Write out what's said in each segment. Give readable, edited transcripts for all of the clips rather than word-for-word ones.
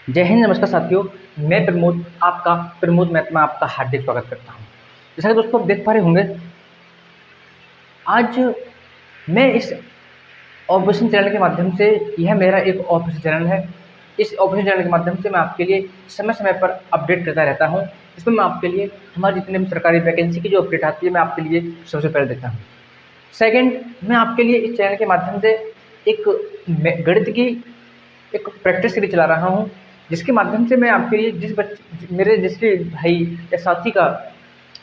जय हिंद, नमस्कार साथियों। मैं प्रमोद मैथ में आपका हार्दिक स्वागत करता हूँ। जैसा कि दोस्तों आप देख पा रहे होंगे, आज मैं इस ऑफिशियल चैनल के माध्यम से, यह मेरा एक ऑफिशियल चैनल है। इस ऑफिशियल चैनल के माध्यम से मैं आपके लिए समय समय पर अपडेट करता रहता हूँ। इसमें मैं आपके लिए हमारी जितने भी सरकारी वैकेंसी की जो अपडेट आती है, मैं आपके लिए सबसे पहले देता हूँ। सेकंड, मैं आपके लिए इस चैनल के माध्यम से एक गणित की एक प्रैक्टिस सीरीज चला रहा हूँ, जिसके माध्यम से मैं आपके लिए जिसके भाई या साथी का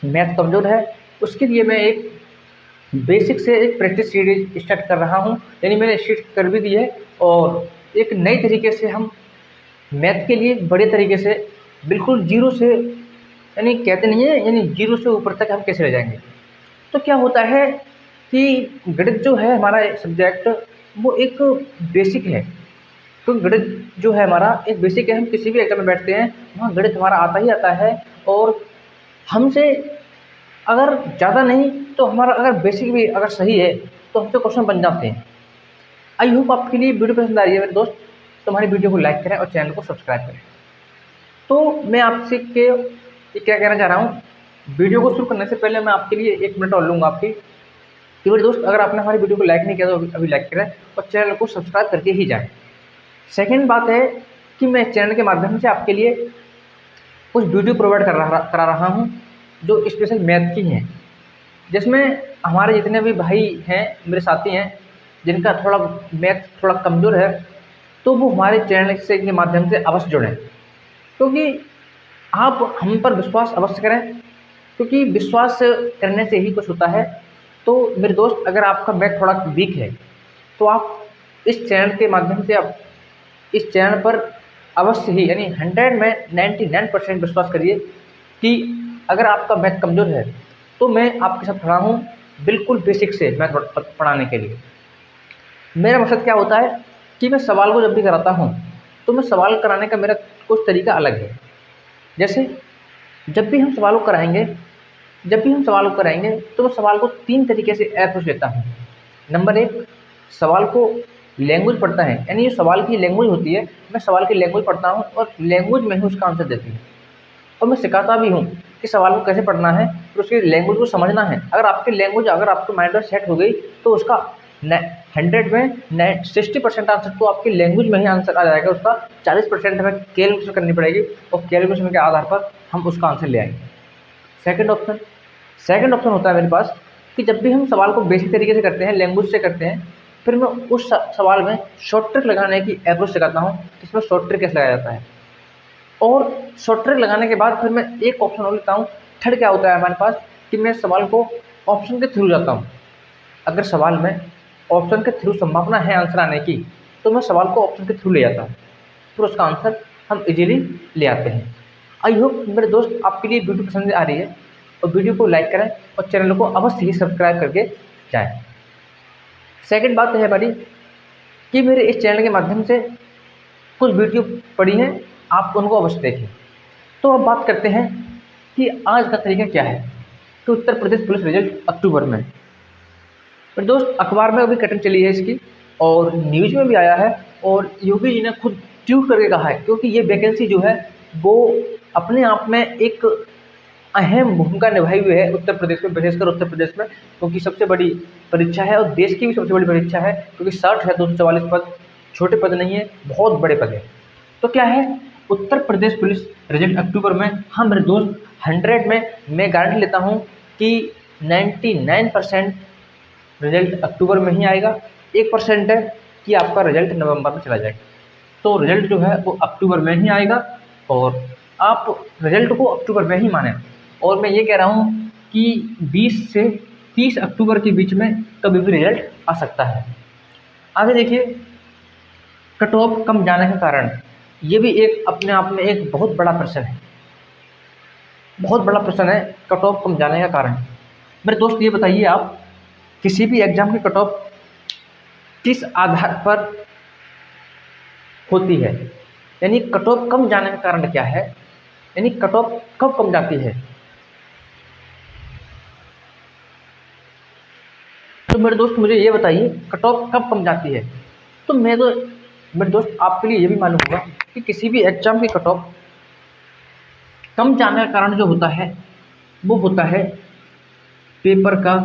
मैथ कमज़ोर है, उसके लिए मैं एक बेसिक से एक प्रैक्टिस सीरीज स्टार्ट कर रहा हूँ। यानी मैंने स्टार्ट कर भी दी है, और एक नए तरीके से हम मैथ के लिए बड़े तरीके से बिल्कुल जीरो से, यानी कहते नहीं है, यानी जीरो से ऊपर तक हम कैसे ले जाएंगे। तो क्या होता है कि गणित जो है हमारा सब्जेक्ट, वो एक बेसिक है। तो गणित जो है हमारा एक बेसिक है। हम किसी भी एग्जाम में बैठते हैं, वहाँ गणित हमारा आता ही आता है। और हमसे अगर ज़्यादा नहीं तो हमारा अगर बेसिक भी अगर सही है तो हमसे क्वेश्चन बन जाते हैं। आई होप आपके लिए वीडियो पसंद आ रही है मेरे दोस्त, तो हमारी वीडियो को लाइक करें और चैनल को सब्सक्राइब करें। तो मैं आपसे क्या कहना चाह रहा हूँ, वीडियो को शुरू करने से पहले मैं आपके लिए 1 मिनट और लूँगा आपकी, कि मेरे दोस्त अगर आपने हमारी वीडियो को लाइक नहीं किया तो अभी लाइक करें और चैनल को सब्सक्राइब करके ही जाएँ। सेकंड बात है कि मैं चैनल के माध्यम से आपके लिए कुछ वीडियो प्रोवाइड करा रहा हूँ, जो स्पेशल मैथ की हैं, जिसमें हमारे जितने भी भाई हैं, मेरे साथी हैं, जिनका थोड़ा मैथ थोड़ा कमज़ोर है, तो वो हमारे चैनल के माध्यम से अवश्य जुड़ें। क्योंकि आप हम पर विश्वास अवश्य करें, क्योंकि विश्वास करने से ही कुछ होता है। तो मेरे दोस्त, अगर आपका मैथ थोड़ा वीक है तो आप इस चैनल के माध्यम से आप इस चैनल पर अवश्य ही, यानी 100 में 99% विश्वास करिए कि अगर आपका मैथ कमज़ोर है तो मैं आपके साथ खड़ा हूँ, बिल्कुल बेसिक से मैथ पढ़ाने के लिए। मेरा मकसद क्या होता है कि मैं सवाल को जब भी कराता हूँ, तो मैं सवाल कराने का मेरा कुछ तरीका अलग है। जैसे जब भी हम सवाल को कराएंगे तो मैं सवाल को 3 तरीके से अप्रोच लेता हूँ। नंबर 1, सवाल को लैंग्वेज पढ़ता है, यानी जो सवाल की लैंग्वेज होती है, मैं सवाल की लैंग्वेज पढ़ता हूँ और लैंग्वेज में ही उसका आंसर देती हूँ। और मैं सिखाता भी हूँ कि सवाल को कैसे पढ़ना है, फिर उसकी लैंग्वेज को समझना है। अगर आपके माइंड में सेट हो गई, तो उसका 100 में 60% आंसर तो आपकी लैंग्वेज में ही आंसर आ जाएगा। उसका 40% हमें कैलकुलेशन करनी पड़ेगी, और कैलकुलेशन के आधार पर हम उसका आंसर ले आएंगे। सेकंड ऑप्शन होता है मेरे पास, कि जब भी हम सवाल को बेसिक तरीके से करते हैं, लैंग्वेज से करते हैं, फिर मैं उस सवाल में शॉर्ट ट्रिक लगाने की अप्रोच सिखाता हूँ, इसमें शॉर्ट ट्रिक कैसे लगाया जाता है। और शॉर्ट ट्रिक लगाने के बाद फिर मैं एक ऑप्शन और लेता हूँ। थर्ड क्या होता है हमारे पास, कि मैं सवाल को ऑप्शन के थ्रू जाता हूँ। अगर सवाल में ऑप्शन के थ्रू संभावना है आंसर आने की, तो मैं सवाल को ऑप्शन के थ्रू ले जाता हूँ, फिर उसका आंसर हम इजीली ले आते हैं। आई होप मेरे दोस्त आपके लिए वीडियो पसंद आ रही है, और वीडियो को लाइक करें और चैनल को अवश्य ही सब्सक्राइब करके जाएं। सेकंड बात है हमारी, कि मेरे इस चैनल के माध्यम से कुछ वीडियो पड़ी हैं, आप उनको अवश्य देखें। तो अब बात करते हैं कि आज का तरीका क्या है, कि उत्तर प्रदेश पुलिस रिजल्ट अक्टूबर में। पर दोस्त, अखबार में अभी कटिंग चली है इसकी, और न्यूज़ में भी आया है, और योगी जी ने खुद ट्वीट करके कहा है, क्योंकि ये वैकेंसी जो है वो अपने आप में एक अहम भूमिका निभाई हुई है उत्तर प्रदेश में, विशेषकर उत्तर प्रदेश में, क्योंकि सबसे बड़ी परीक्षा है और देश की भी सबसे बड़ी परीक्षा है, क्योंकि 60 है 244 पद, छोटे पद नहीं है, बहुत बड़े पद हैं। तो क्या है, उत्तर प्रदेश पुलिस रिजल्ट अक्टूबर में। हाँ मेरे दोस्त, 100 में मैं गारंटी लेता हूँ कि 99% रिजल्ट अक्टूबर में ही आएगा। 1% है कि आपका रिजल्ट नवंबर में चला जाएगा। तो रिजल्ट जो है वो अक्टूबर में ही आएगा, और आप रिजल्ट को अक्टूबर में ही मानें। और मैं ये कह रहा हूँ कि 20 से 30 अक्टूबर के बीच में कभी भी रिजल्ट आ सकता है। आगे देखिए, कट ऑफ कम जाने के कारण, ये भी एक अपने आप में एक बहुत बड़ा प्रश्न है, बहुत बड़ा प्रश्न है कट ऑफ कम जाने का कारण। मेरे दोस्त ये बताइए, आप किसी भी एग्जाम की कट ऑफ किस आधार पर होती है, यानी कट ऑफ कम जाने का कारण क्या है, यानी कट ऑफ कब कम जाती है। तो मेरे दोस्त मुझे ये बताइए, कट ऑफ कब कम जाती है। तो मैं तो मेरे दोस्त आपके लिए ये भी मालूम होगा कि किसी भी एग्जाम की कट ऑफ कम जाने का कारण जो होता है वो होता है पेपर का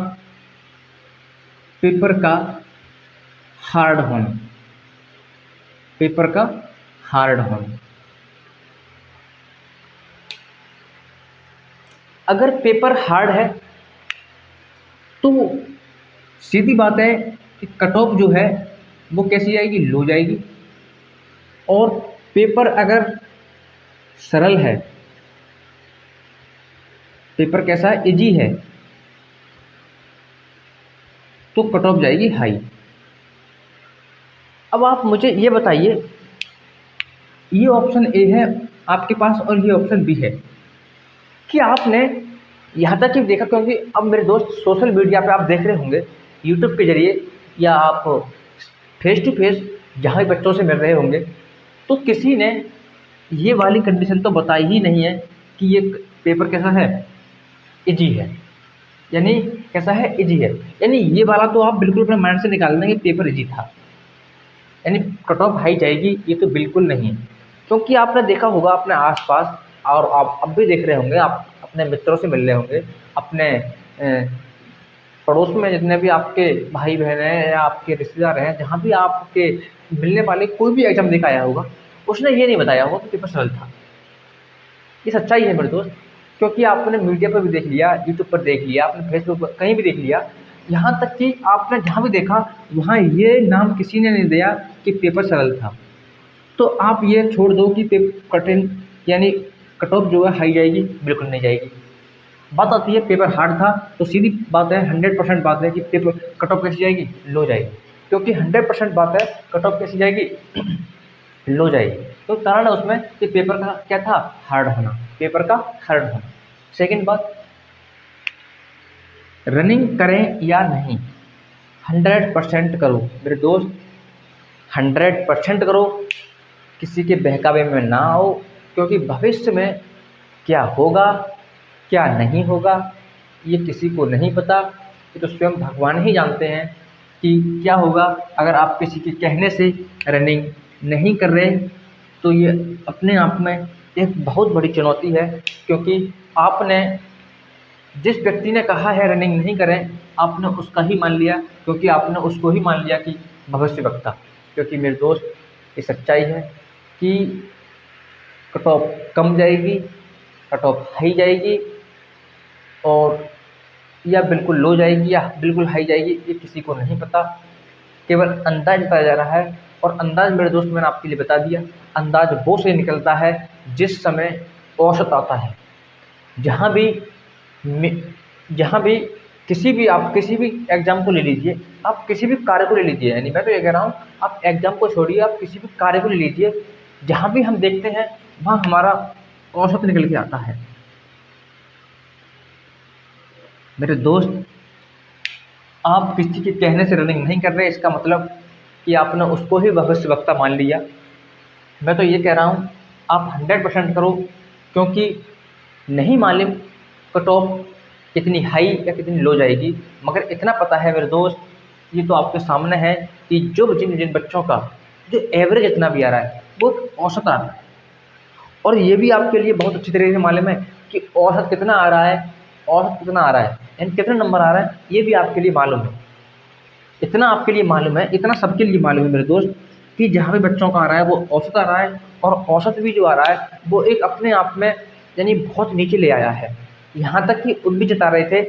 पेपर का हार्ड होना। पेपर का हार्ड होना। अगर पेपर हार्ड है तो सीधी बात है कि कट ऑफ जो है वो कैसी जाएगी, लो जाएगी। और पेपर अगर सरल है, पेपर कैसा है, इजी है, तो कट ऑफ जाएगी हाई। अब आप मुझे ये बताइए, ये ऑप्शन ए है आपके पास और ये ऑप्शन बी है, कि आपने यहाँ तक ही देखा, क्योंकि अब मेरे दोस्त सोशल मीडिया पे आप देख रहे होंगे, यूट्यूब के जरिए या आप फेस टू फेस जहाँ भी बच्चों से मिल रहे होंगे, तो किसी ने ये वाली कंडीशन तो बताई ही नहीं है कि ये पेपर कैसा है, इजी है। यानी कैसा है, इजी है। यानी ये वाला तो आप बिल्कुल अपने माइंड से निकाल देंगे पेपर इजी था, यानी कट ऑफ हाई जाएगी, ये तो बिल्कुल नहीं। क्योंकि आपने देखा होगा अपने आसपास, और आप अब भी देख रहे होंगे, आप अपने मित्रों से मिल रहे होंगे, अपने पड़ोस में जितने भी आपके भाई बहन हैं या आपके रिश्तेदार हैं, जहाँ भी आपके मिलने वाले कोई भी एग्जाम देकर आया होगा, उसने ये नहीं बताया होगा कि पेपर सरल था। ये सच्चाई है मेरे दोस्त। क्योंकि आपने मीडिया पर भी देख लिया, यूट्यूब पर देख लिया, आपने फेसबुक पर कहीं भी देख लिया, यहाँ तक कि आपने जहाँ भी देखा वहाँ ये नाम किसी ने नहीं दिया कि पेपर सरल था। तो आप ये छोड़ दो कि कठिन, यानी कट ऑफ जो है हाई जाएगी, बिल्कुल नहीं जाएगी। बात आती है पेपर हार्ड था, तो सीधी बात है, 100% बात है कि पेपर कट ऑफ कैसी जाएगी, लो जाएगी। क्योंकि 100% बात है, कट ऑफ कैसी जाएगी, लो जाएगी। तो कारण है उसमें कि पेपर का क्या था, हार्ड होना, पेपर का हार्ड होना। सेकंड बात, रनिंग करें या नहीं, 100% करो मेरे दोस्त, 100% करो। किसी के बहकावे में ना आओ, क्योंकि भविष्य में क्या होगा क्या नहीं होगा ये किसी को नहीं पता। ये तो स्वयं भगवान ही जानते हैं कि क्या होगा। अगर आप किसी के कहने से रनिंग नहीं कर रहे, तो ये अपने आप में एक बहुत बड़ी चुनौती है। क्योंकि आपने जिस व्यक्ति ने कहा है रनिंग नहीं करें, आपने उसका ही मान लिया, क्योंकि आपने उसको ही मान लिया कि भविष्यवक्ता। क्योंकि मेरे दोस्त, ये सच्चाई है कि कट ऑफ कम जाएगी, कट ऑफ हाई जाएगी, और या बिल्कुल लो जाएगी या बिल्कुल हाई जाएगी, ये किसी को नहीं पता। केवल अंदाज बताया जा रहा है। और अंदाज मेरे दोस्त मैंने आपके लिए बता दिया, अंदाज वो से निकलता है जिस समय औसत आता है। जहाँ भी जहाँ भी आप किसी भी एग्ज़ाम को ले लीजिए, आप किसी भी कार्य को ले लीजिए, यानी मैं तो ये कह रहा हूँ, आप एग्ज़ाम को छोड़िए, आप किसी भी कार्य को ले लीजिए, जहाँ भी हम देखते हैं वहाँ हमारा औसत निकल के आता है। मेरे दोस्त, आप किसी के कहने से रनिंग नहीं कर रहे, इसका मतलब कि आपने उसको ही भविष्यवक्ता मान लिया। मैं तो ये कह रहा हूँ, आप 100% करो, क्योंकि नहीं मालूम कट ऑफ कितनी हाई या कितनी लो जाएगी। मगर इतना पता है मेरे दोस्त, ये तो आपके सामने है कि जो जिन जिन बच्चों का जो एवरेज इतना भी आ रहा है वो औसत आ रहा है। और ये भी आपके लिए बहुत अच्छी तरीके से मालूम है कि औसत कितना आ रहा है, औसत कितना आ रहा है, यानी कितना नंबर आ रहा है, ये भी आपके लिए मालूम है। इतना आपके लिए मालूम है, इतना सबके लिए मालूम है मेरे दोस्त, कि जहाँ भी बच्चों का आ रहा है वो औसत आ रहा है। और औसत भी जो आ रहा है वो एक अपने आप में यानी बहुत नीचे ले आया है। यहाँ तक कि उन भी जता रहे थे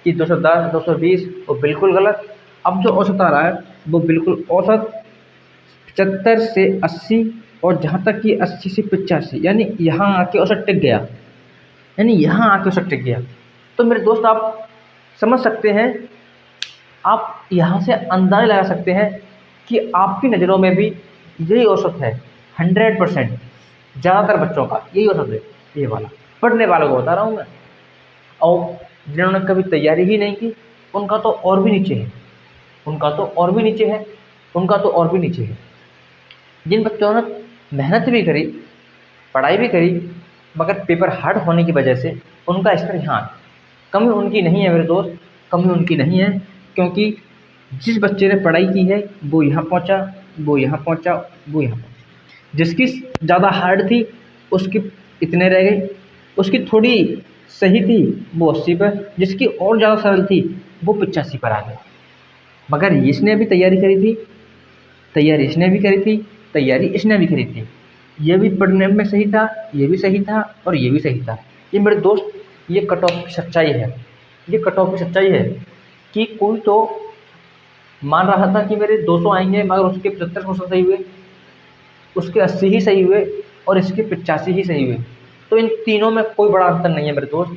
कि 210 220 वो बिल्कुल गलत। अब जो औसत आ रहा है वो बिल्कुल औसत 75 से 80, और जहाँ तक कि 80 से 85, यानी यहाँ आके औसत टिक गया, यानी यहाँ आके औसत टिक गया। तो मेरे दोस्त, आप समझ सकते हैं, आप यहाँ से अंदाज़ा लगा सकते हैं कि आपकी नज़रों में भी यही औसत है। 100% ज़्यादातर बच्चों का यही औसत है, ये वाला। पढ़ने वालों को बता रहा हूँ मैं। और जिन्होंने कभी तैयारी ही नहीं की, उनका तो और भी नीचे है, उनका तो और भी नीचे है, उनका तो और भी नीचे है। जिन बच्चों ने मेहनत भी करी, पढ़ाई भी करी, मगर पेपर हार्ड होने की वजह से उनका स्तर यहाँ है। कमी उनकी नहीं है मेरे दोस्त, कमी उनकी नहीं है। क्योंकि जिस बच्चे ने पढ़ाई की है वो यहाँ पहुँचा, वो यहाँ पहुँचा, वो यहाँ पहुँचा। जिसकी ज़्यादा हार्ड थी उसकी इतने रह गई, उसकी थोड़ी सही थी वो 80 पर, जिसकी और ज़्यादा सरल थी वो 85 पर आ गई। मगर इसने भी तैयारी करी थी, तैयारी इसने भी करी थी, तैयारी इसने भी करी थी। ये भी पढ़ने में सही था, ये भी सही था और ये भी सही था। ये मेरे दोस्त, ये कट ऑफ की सच्चाई है, ये कट ऑफ की सच्चाई है कि कोई तो मान रहा था कि मेरे 200 आएंगे, मगर उसके 75 क्वेश्चन सही हुए, उसके 80 ही सही हुए और इसके 85 ही सही हुए। तो इन तीनों में कोई बड़ा अंतर नहीं है मेरे दोस्त,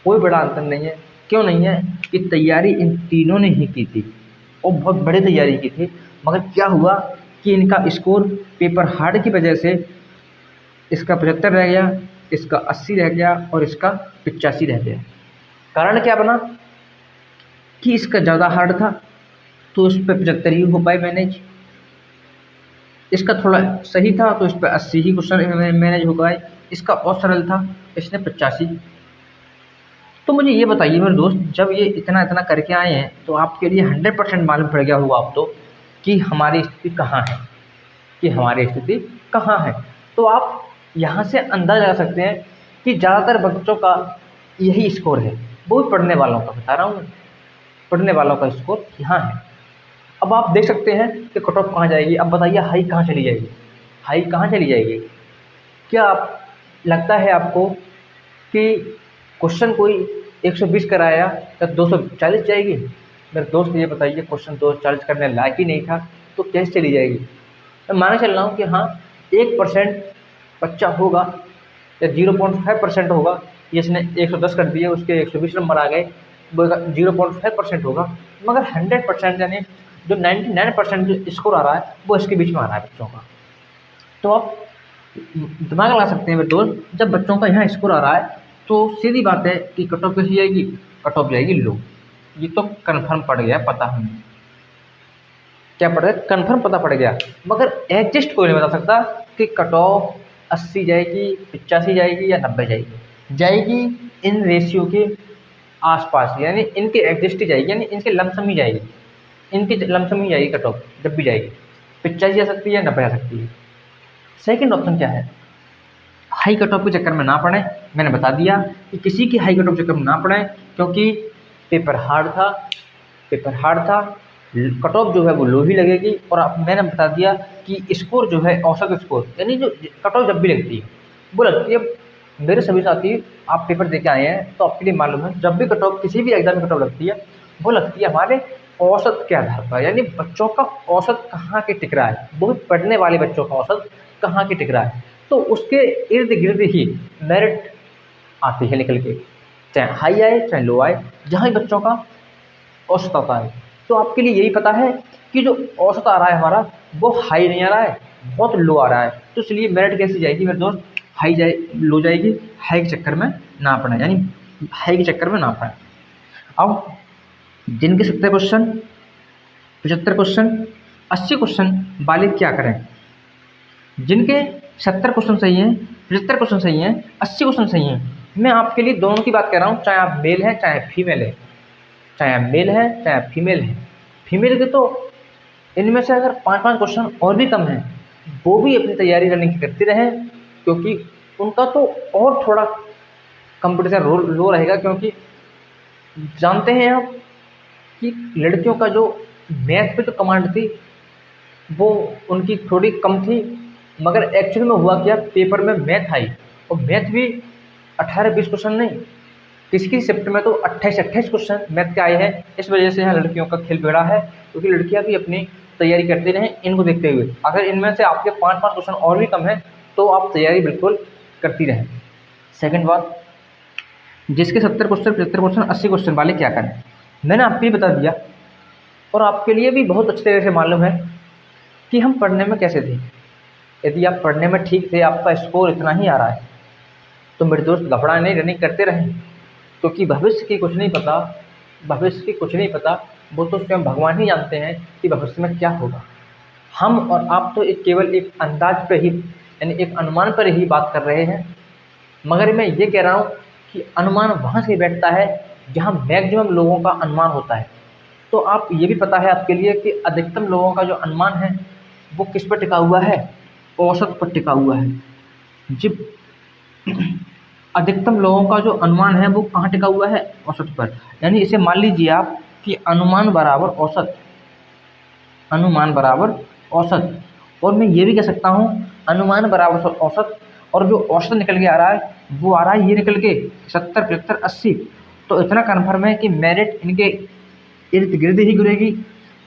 कोई बड़ा अंतर नहीं है। क्यों नहीं है? कि तैयारी इन तीनों ने ही की थी और बहुत बड़ी तैयारी की थी। मगर क्या हुआ कि इनका स्कोर पेपर हार्ड की वजह से इसका 75 रह गया, इसका 80 रह गया और इसका 85 रह गया। कारण क्या बना कि इसका ज़्यादा हार्ड था तो उस पर 75 ही हो पाए मैनेज, इसका थोड़ा सही था तो इस पर 80 ही क्वेश्चन मैनेज हो गए, इसका और सरल था इसने 85। तो मुझे ये बताइए मेरे दोस्त, जब ये इतना इतना करके आए हैं तो आपके लिए 100% मालूम पड़ गया होगा अब तो कि हमारी स्थिति कहाँ है, कि हमारी स्थिति कहाँ है। तो आप यहाँ से अंदाज़ा लगा सकते हैं कि ज़्यादातर बच्चों का यही स्कोर है। वो भी पढ़ने वालों का बता रहा हूँ मैं, पढ़ने वालों का स्कोर यहाँ है। अब आप देख सकते हैं कि कट ऑफ कहाँ जाएगी। अब बताइए हाई कहाँ चली जाएगी, हाई कहाँ चली जाएगी? क्या लगता है आपको कि क्वेश्चन कोई 120 कराया तो 240 जाएगी? मेरे दोस्त ये बताइए, क्वेश्चन 240 करने लायक ही नहीं था तो कैसे चली जाएगी? मैं माने चल रहा हूँ कि हाँ 1% बच्चा होगा या 0.5% होगा, जिसने 110 कर दिए उसके 120 नंबर आ गए, वो 0.5% होगा। मगर 100% यानी जो 99% जो स्कोर आ रहा है वो इसके बीच में आ रहा है बच्चों का। तो आप दिमाग लगा सकते हैं मेरे दोस्त, जब बच्चों का यहाँ स्कोर आ रहा है तो सीधी बात है कि कट ऑफ कैसी जाएगी? कट ऑफ जाएगी लो। ये तो कन्फर्म पड़ गया, पता हमें क्या पड़ गया, कन्फर्म पता पड़ गया। मगर एग्जिस्ट कोई नहीं बता सकता कि कट ऑफ 80 जाएगी, 85 जाएगी या 90 जाएगी। जाएगी इन रेशियो के आसपास, यानी इनके एग्जिस्ट ही जाएगी, यानी इनके लमसम ही जाएगी, इनकी लमसम ही जाएगी कट ऑफ जब भी जाएगी। 85 जा सकती है, 90 जा सकती है। सेकंड ऑप्शन क्या है? हाई कट ऑफ के चक्कर में ना पड़े। मैंने बता दिया कि किसी की हाई कट ऑफ चक्कर में ना पड़े, क्योंकि पेपर हार्ड था, पेपर हार्ड था, कट ऑफ जो है वो लो ही लगेगी। और मैंने बता दिया कि स्कोर जो है औसत स्कोर, यानी जो कट ऑफ जब भी लगती है वो लगती है। मेरे सभी साथी आप पेपर दे के आए हैं तो आपके लिए मालूम है, जब भी कट ऑफ किसी भी एग्जाम में कट ऑफ लगती है वो लगती है हमारे औसत के आधार पर, यानी बच्चों का औसत कहाँ के टिक रहा है, बहुत पढ़ने वाले बच्चों का औसत कहाँ के टिक रहा है। तो उसके इर्द गिर्द ही मेरिट आती है निकल के, चाहे हाई आए चाहे लो आए, जहाँ ही बच्चों का औसत आता है। तो आपके लिए यही पता है कि जो औसत आ रहा है हमारा वो हाई नहीं आ रहा है, बहुत लो आ रहा है। तो इसलिए मेरिट कैसी जाएगी मेरे दोस्त? हाई जाए, लो जाएगी। हाई के चक्कर में ना पड़े, यानी हाई के चक्कर में ना पड़े। अब जिनके 70 क्वेश्चन, 75 क्वेश्चन, 80 क्वेश्चन वाले क्या करें? जिनके 70 क्वेश्चन सही हैं, 75 क्वेश्चन सही हैं, 80 क्वेश्चन सही हैं, मैं आपके लिए दोनों की बात कर रहा हूँ, चाहे आप मेल हैं चाहे फीमेल है, चाहे आप मेल हैं चाहे आप फीमेल हैं। फीमेल के तो इनमें से अगर 5-5 क्वेश्चन और भी कम हैं वो भी अपनी तैयारी रनिंग की करती रहें, क्योंकि उनका तो और थोड़ा कंपटीशन लो रहेगा। क्योंकि जानते हैं आप कि लड़कियों का जो मैथ पे तो कमांड थी वो उनकी थोड़ी कम थी, मगर एक्चुअल में हुआ क्या, पेपर में मैथ आई और मैथ भी 18-20 क्वेश्चन नहीं, किसी किसी शिफ्ट में तो 28-28 क्वेश्चन मैथ के आए हैं। इस वजह से यहाँ लड़कियों का खेल बिगड़ा है, क्योंकि लड़कियाँ भी अपनी तैयारी करती रहें इनको देखते हुए। अगर इनमें से आपके 5-5 क्वेश्चन और भी कम है तो आप तैयारी बिल्कुल करती रहें। सेकंड बात, जिसके 70 क्वेश्चन, 75 क्वेश्चन, 80 क्वेश्चन वाले क्या करें? मैंने आपको ये बता दिया और आपके लिए भी बहुत अच्छी तरह से मालूम है कि हम पढ़ने में कैसे थे। यदि आप पढ़ने में ठीक थे, आपका स्कोर इतना ही आ रहा है, तो मेरे दोस्त घबराएं नहीं, रनिंग करते रहें, क्योंकि भविष्य की कुछ नहीं पता, भविष्य की कुछ नहीं पता, वो तो स्वयं भगवान ही जानते हैं कि भविष्य में क्या होगा। हम और आप तो केवल एक अंदाज पर ही, यानी एक अनुमान पर ही बात कर रहे हैं। मगर मैं ये कह रहा हूँ कि अनुमान वहाँ से बैठता है जहाँ मैक्सिमम लोगों का अनुमान होता है। तो आप ये भी पता है आपके लिए कि अधिकतम लोगों का जो अनुमान है वो किस पर टिका हुआ है? औसत पर टिका हुआ है। जब अधिकतम लोगों का जो अनुमान है वो कहाँ टिका हुआ है? औसत पर। यानी इसे मान लीजिए आप कि अनुमान बराबर औसत, अनुमान बराबर औसत। और मैं ये भी कह सकता हूँ अनुमान बराबर औसत, और जो औसत निकल के आ रहा है वो आ रहा है ये निकल के 70, 75, 80। तो इतना कन्फर्म है कि मेरिट इनके इर्द गिर्द ही गिरेगी।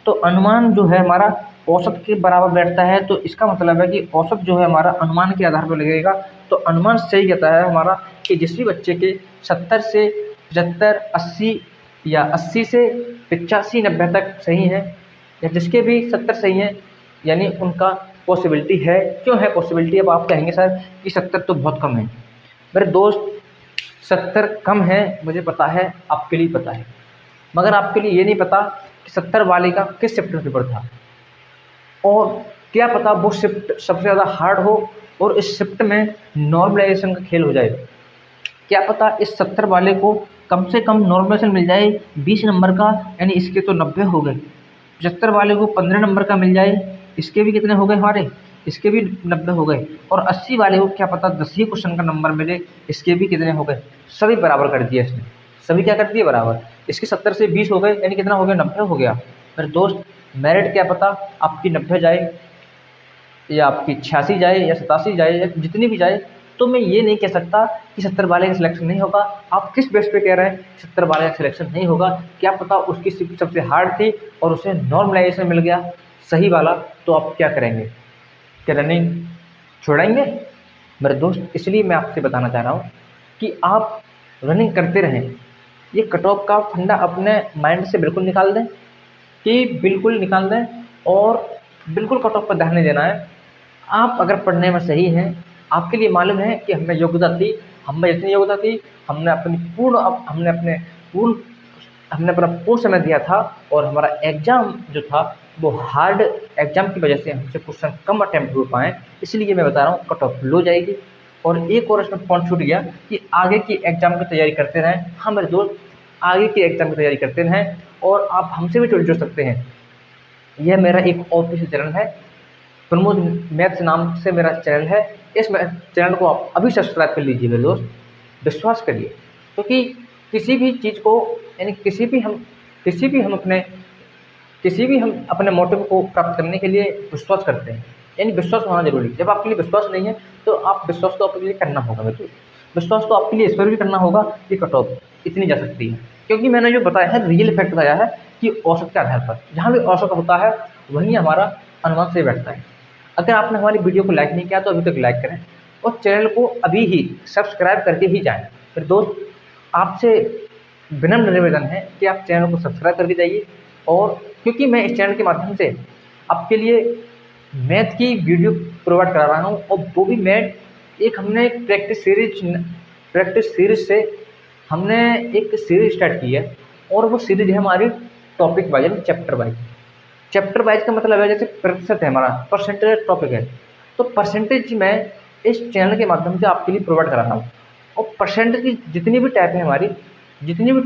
तो अनुमान जो है हमारा औसत के बराबर बैठता है, तो इसका मतलब है कि औसत जो है हमारा अनुमान के आधार पर लगेगा। तो अनुमान सही कहता है हमारा कि जिस भी बच्चे के 70 से 75, 80 या 80 से 85, 90 तक सही है, या जिसके भी 70 सही हैं, यानी उनका पॉसिबिलिटी है। क्यों है पॉसिबिलिटी? अब आप कहेंगे सर कि 70 तो बहुत कम है। मेरे दोस्त 70 कम है, मुझे पता है, आपके लिए पता है, मगर आपके लिए ये नहीं पता कि 70 वाले का किस शिफ्ट में पेपर था, और क्या पता वो शिफ्ट सबसे ज़्यादा हार्ड हो और इस शिफ्ट में नॉर्मलाइजेशन का खेल हो जाए। क्या पता इस 70 वाले को कम से कम नॉर्मलाइजेशन मिल जाए 20 नंबर का, यानी इसके तो 90 हो गए। 75 वाले को 15 नंबर का मिल जाए, इसके भी कितने हो गए हमारे? इसके भी 90 हो गए। और 80 वाले को क्या पता 10 ही क्वेश्चन का नंबर मिले, इसके भी कितने हो गए? सभी बराबर कर दिया इसने। सभी क्या कर दिए? बराबर। इसके 70 से 20 हो गए, यानी कितना हो गया? 90 हो गया। मेरे दोस्त मेरिट क्या पता आपकी 90 जाए, या आपकी 86 जाए, या 87 जाए, या जितनी भी जाए। तो मैं ये नहीं कह सकता कि 70 वाले का सिलेक्शन नहीं होगा। आप किस बेस पे कह रहे हैं 70 वाले का सिलेक्शन नहीं होगा? क्या पता उसकी शिफ्ट सबसे हार्ड थी और उसे नॉर्मलाइजेशन मिल गया सही वाला, तो आप क्या करेंगे? क्या रनिंग छोड़ेंगे? मेरे दोस्त इसलिए मैं आपसे बताना चाह रहा हूँ कि आप रनिंग करते रहें। ये कट ऑफ का फंडा अपने माइंड से बिल्कुल निकाल दें, कि बिल्कुल निकाल दें, और बिल्कुल कट ऑफ पर ध्यान नहीं देना है। आप अगर पढ़ने में सही हैं, आपके लिए मालूम है कि हमें योग्यता थी, हमें इतनी योग्यता थी, हमने अपनी पूर्ण हमने अपने पूर्ण हमने अपना पूर्ण समय दिया था, और हमारा एग्ज़ाम जो था वो हार्ड एग्ज़ाम की वजह से हमसे क्वेश्चन कम अटैम्प्ट हो पाए, इसलिए मैं बता रहा हूँ कट ऑफ लो जाएगी। और एक और इसमें पॉइंट छूट गया कि आगे की एग्ज़ाम की तैयारी करते रहें। हाँ मेरे दोस्त, आगे की एग्ज़ाम की तैयारी करते रहें, और आप हमसे भी जुड़ सकते हैं। यह मेरा एक ऑफिशियल चैनल है, प्रमोद मैथ्स नाम से मेरा चैनल है। इस चैनल को आप अभी सब्सक्राइब कर लीजिए मेरे दोस्त, विश्वास करिए। क्योंकि किसी भी चीज़ को, यानी किसी भी हम अपने मोटिव को प्राप्त करने के लिए विश्वास करते हैं, यानी विश्वास होना ज़रूरी है। जब आपके लिए विश्वास नहीं है तो आप विश्वास तो आपके लिए करना होगा मेरे दोस्त। विश्वास तो आपके लिए इस पर भी करना होगा कि कट ऑफ इतनी जा सकती है, क्योंकि मैंने जो बताया है रियल फैक्ट बताया है कि औसत के आधार पर जहाँ भी औसत होता है वहीं हमारा अनुमान सही बैठता है। अगर आपने हमारी वीडियो को लाइक नहीं किया तो अभी तक लाइक करें, और चैनल को अभी ही सब्सक्राइब करके ही जाएँ। फिर दोस्त आपसे विनम्र निवेदन है कि आप चैनल को सब्सक्राइब करके जाइए, और क्योंकि मैं इस चैनल के माध्यम से आपके लिए मैथ की वीडियो प्रोवाइड करा रहा हूँ, और वो भी मैथ हमने एक प्रैक्टिस सीरीज से हमने एक सीरीज स्टार्ट की है, और वो सीरीज है हमारी टॉपिक वाइज, यानी चैप्टर वाइज। चैप्टर वाइज का मतलब है जैसे प्रतिशत है हमारा, परसेंटेज टॉपिक है, तो परसेंटेज मैं इस चैनल के माध्यम से आपके लिए प्रोवाइड करा रहा हूँ। और परसेंटेज की जितनी भी टाइप है हमारी, जितने भी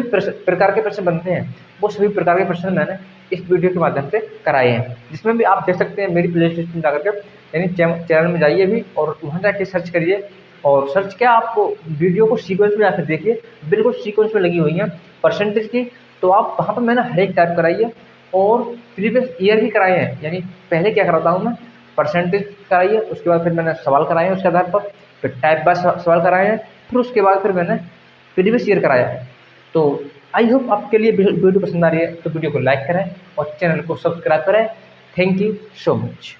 प्रकार के प्रश्न बनते हैं, वो सभी प्रकार के प्रश्न मैंने इस वीडियो के माध्यम से कराए हैं, जिसमें भी आप देख सकते हैं मेरी प्ले लिस्ट में जाकर के, यानी चैनल में जाइए भी और वहाँ जाके सर्च करिए। और सर्च क्या, आप वीडियो को सीक्वेंस में जाकर देखिए, बिल्कुल सीक्वेंस में लगी हुई हैं परसेंटेज की। तो आप वहाँ पर मैंने हर एक टाइप कराई है, और प्रीवियस ईयर भी कराए हैं। यानी पहले क्या कराता हूँ मैं, परसेंटेज कराई है, उसके बाद फिर मैंने सवाल कराए हैं उसके आधार पर, फिर टाइप बाय सवाल कराए हैं, फिर उसके बाद फिर मैंने प्रीवियस ईयर कराया है। तो आई होप आपके लिए वीडियो पसंद आ रही है, तो वीडियो को लाइक करें और चैनल को सब्सक्राइब करें। Thank you so much.